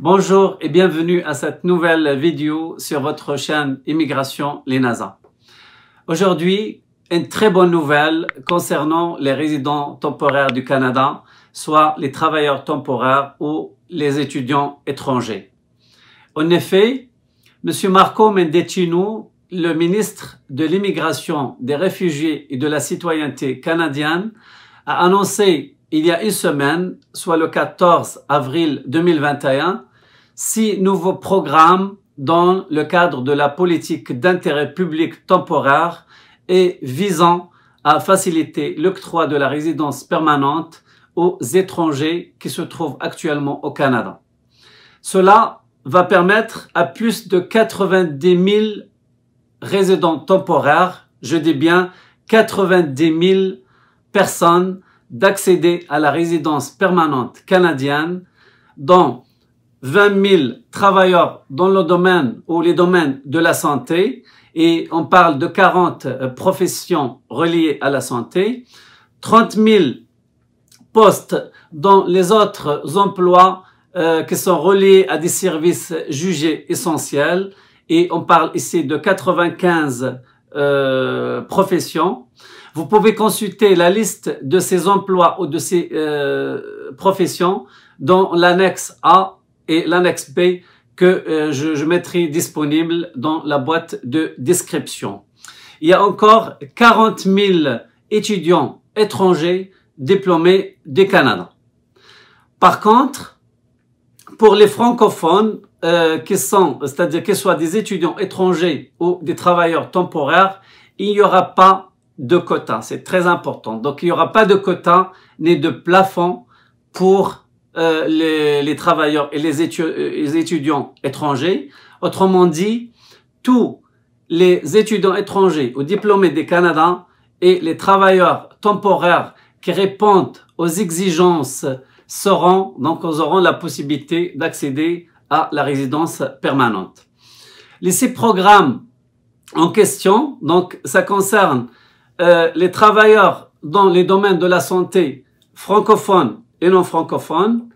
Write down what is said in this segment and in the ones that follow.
Bonjour et bienvenue à cette nouvelle vidéo sur votre chaîne Immigration Linasa. Aujourd'hui, une très bonne nouvelle concernant les résidents temporaires du Canada, soit les travailleurs temporaires ou les étudiants étrangers. En effet, M. Marco Mendicino, le ministre de l'Immigration, des Réfugiés et de la Citoyenneté canadienne, a annoncé il y a une semaine, soit le 14 avril 2021, 6 nouveaux programmes dans le cadre de la politique d'intérêt public temporaire et visant à faciliter l'octroi de la résidence permanente aux étrangers qui se trouvent actuellement au Canada. Cela va permettre à plus de 90 000 résidents temporaires, je dis bien 90 000 personnes, d'accéder à la résidence permanente canadienne, dont 20 000 travailleurs dans le domaine ou les domaines de la santé, et on parle de 40 professions reliées à la santé, 30 000 postes dans les autres emplois qui sont reliés à des services jugés essentiels, et on parle ici de 95 professions. Vous pouvez consulter la liste de ces emplois ou de ces professions dans l'annexe A et l'annexe B que je mettrai disponible dans la boîte de description. Il y a encore 40 000 étudiants étrangers diplômés du Canada. Par contre, pour les francophones c'est-à-dire qu'ils soient des étudiants étrangers ou des travailleurs temporaires, il n'y aura pas de quota. C'est très important. Donc, il n'y aura pas de quota ni de plafond pour les travailleurs et les étudiants étrangers. Autrement dit, tous les étudiants étrangers ou diplômés du Canada et les travailleurs temporaires qui répondent aux exigences auront la possibilité d'accéder à la résidence permanente. Les 6 programmes en question, donc ça concerne les travailleurs dans les domaines de la santé francophones et non francophones,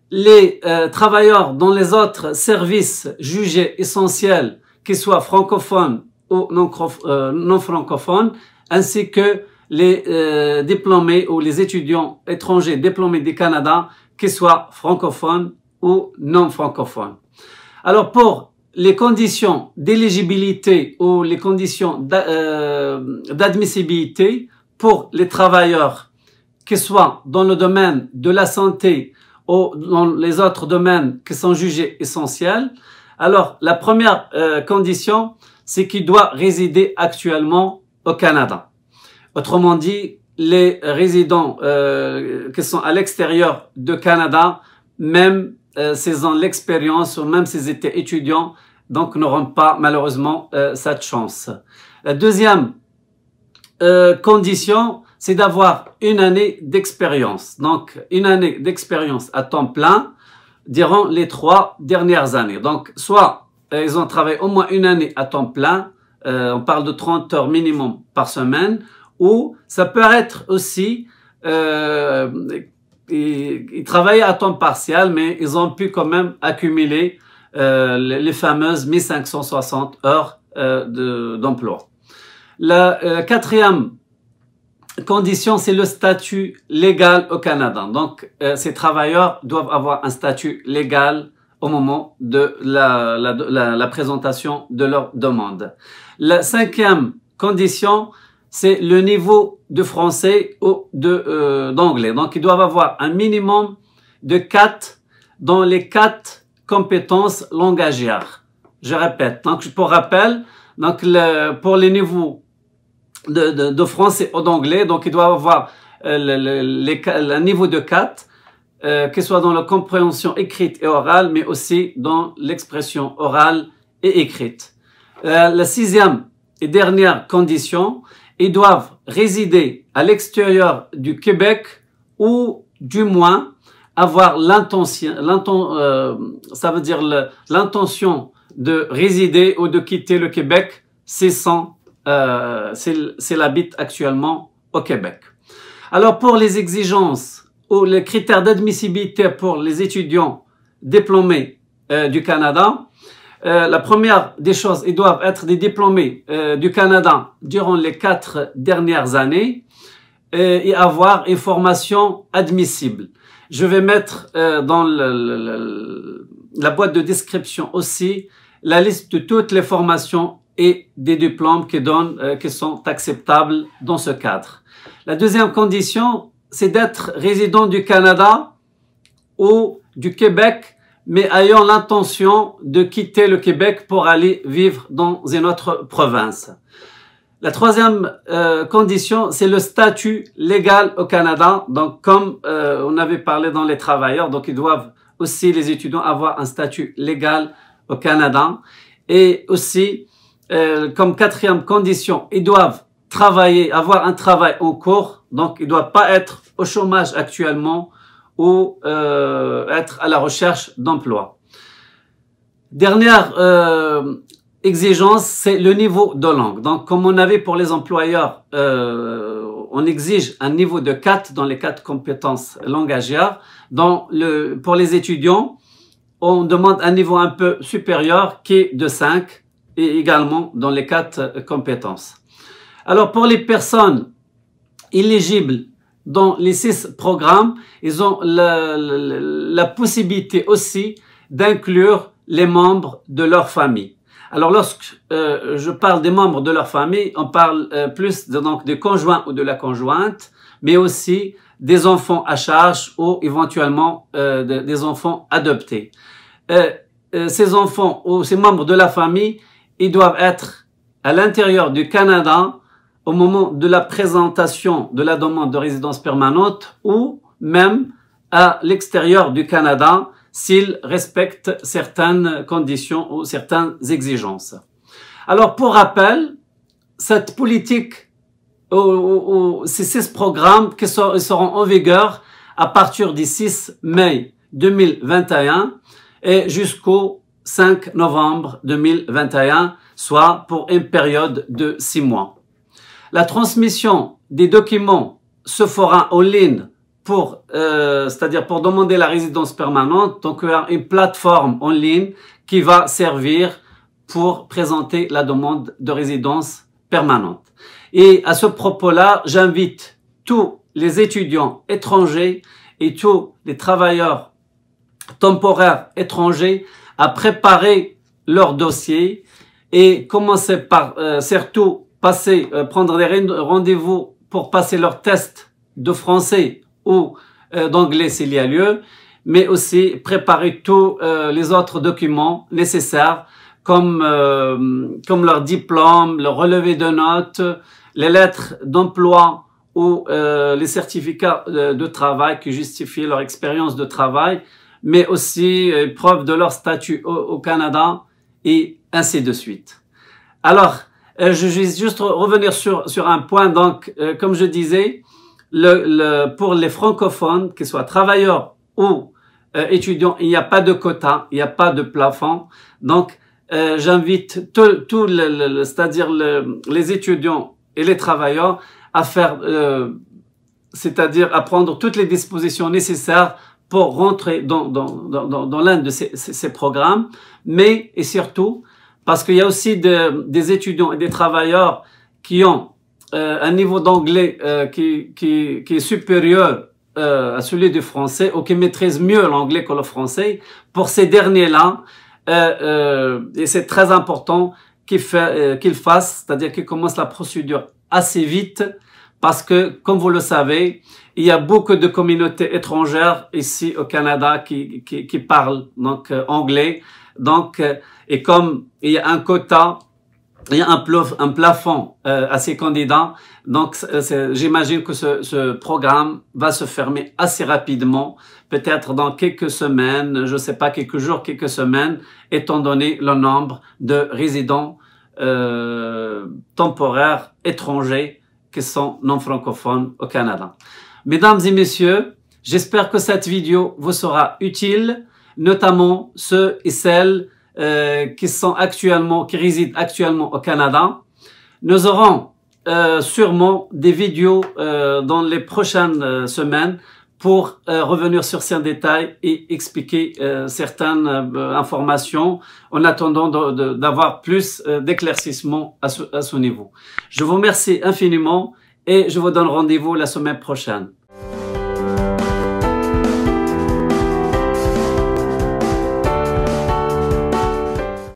les travailleurs dans les autres services jugés essentiels, qu'ils soient francophones ou non francophones, ainsi que les diplômés ou les étudiants étrangers diplômés du Canada, qu'ils soient francophones ou non francophones. Alors pour les conditions d'éligibilité ou les conditions d'admissibilité pour les travailleurs qui soient dans le domaine de la santé ou dans les autres domaines qui sont jugés essentiels. Alors la première condition, c'est qu'il doit résider actuellement au Canada. Autrement dit, les résidents qui sont à l'extérieur du Canada, même s'ils ont l'expérience ou même s'ils étaient étudiants, donc n'auront pas malheureusement cette chance. La deuxième condition, c'est d'avoir une année d'expérience. Donc une année d'expérience à temps plein durant les 3 dernières années. Donc soit ils ont travaillé au moins une année à temps plein, on parle de 30 heures minimum par semaine, ou ça peut être aussi ils travaillent à temps partiel, mais ils ont pu quand même accumuler les fameuses 1560 heures d'emploi. La quatrième condition, c'est le statut légal au Canada. Donc, ces travailleurs doivent avoir un statut légal au moment de la présentation de leur demande. La 5e condition, c'est le niveau de français ou d'anglais. Donc, ils doivent avoir un minimum de 4 dans les 4 compétences langagières. Je répète. Donc, pour rappel, donc pour les niveaux de français ou d'anglais, donc ils doivent avoir un niveau de 4, que ce soit dans la compréhension écrite et orale, mais aussi dans l'expression orale et écrite. La 6e et dernière condition, ils doivent résider à l'extérieur du Québec ou du moins avoir l'intention, ça veut dire l'intention de résider ou de quitter le Québec s'il habite actuellement au Québec. Alors pour les exigences ou les critères d'admissibilité pour les étudiants diplômés du Canada. La première des choses, ils doivent être des diplômés du Canada durant les 4 dernières années et avoir une formation admissible. Je vais mettre dans la boîte de description aussi la liste de toutes les formations et des diplômes qui sont acceptables dans ce cadre. La deuxième condition, c'est d'être résident du Canada ou du Québec, mais ayant l'intention de quitter le Québec pour aller vivre dans une autre province. La troisième condition, c'est le statut légal au Canada. Donc, comme on avait parlé dans les travailleurs, donc ils doivent aussi, les étudiants, avoir un statut légal au Canada. Et aussi, comme quatrième condition, ils doivent travailler, avoir un travail en cours. Donc, ils ne doivent pas être au chômage actuellement ou être à la recherche d'emploi. Dernière exigence, c'est le niveau de langue. Donc, comme on avait pour les employeurs, on exige un niveau de 4 dans les 4 compétences langagières. Pour les étudiants, on demande un niveau un peu supérieur qui est de 5 et également dans les 4 compétences. Alors, pour les personnes éligibles dans les 6 programmes, ils ont la possibilité aussi d'inclure les membres de leur famille. Alors, lorsque je parle des membres de leur famille, on parle plus donc des conjoints ou de la conjointe, mais aussi des enfants à charge ou éventuellement des enfants adoptés. Ces enfants ou ces membres de la famille, ils doivent être à l'intérieur du Canada au moment de la présentation de la demande de résidence permanente ou même à l'extérieur du Canada s'ils respectent certaines conditions ou certaines exigences. Alors, pour rappel, cette politique, ces 6 programmes qui seront en vigueur à partir du 6 mai 2021 et jusqu'au 5 novembre 2021, soit pour une période de 6 mois. La transmission des documents se fera en ligne c'est-à-dire pour demander la résidence permanente. Donc, il y a une plateforme en ligne qui va servir pour présenter la demande de résidence permanente. Et à ce propos-là, j'invite tous les étudiants étrangers et tous les travailleurs temporaires étrangers à préparer leur dossier et commencer par surtout prendre des rendez-vous pour passer leur test de français ou d'anglais s'il y a lieu, mais aussi préparer tous les autres documents nécessaires comme leur diplôme, le relevé de notes, les lettres d'emploi ou les certificats de travail qui justifient leur expérience de travail, mais aussi preuve de leur statut au Canada et ainsi de suite. Alors, je vais juste revenir sur un point. Donc, comme je disais, pour les francophones, qu'ils soient travailleurs ou étudiants, il n'y a pas de quota, il n'y a pas de plafond. Donc, j'invite c'est-à-dire les étudiants et les travailleurs à faire, c'est-à-dire à prendre toutes les dispositions nécessaires pour rentrer dans l'un de ces programmes, mais et surtout parce qu'il y a aussi des étudiants et des travailleurs qui ont un niveau d'anglais qui est supérieur à celui du français ou qui maîtrisent mieux l'anglais que le français. Pour ces derniers-là, et c'est très important qu'ils fassent, c'est-à-dire qu'ils commencent la procédure assez vite, parce que, comme vous le savez, il y a beaucoup de communautés étrangères ici au Canada qui parlent donc anglais. Donc, et comme il y a un quota, il y a un plafond à ces candidats, donc j'imagine que ce programme va se fermer assez rapidement, peut-être dans quelques semaines, je ne sais pas, quelques jours, quelques semaines, étant donné le nombre de résidents temporaires étrangers qui sont non francophones au Canada. Mesdames et messieurs, j'espère que cette vidéo vous sera utile, notamment ceux et celles qui résident actuellement au Canada. Nous aurons sûrement des vidéos dans les prochaines semaines pour revenir sur ces détails et expliquer certaines informations en attendant d'avoir plus d'éclaircissement à ce niveau. Je vous remercie infiniment et je vous donne rendez-vous la semaine prochaine.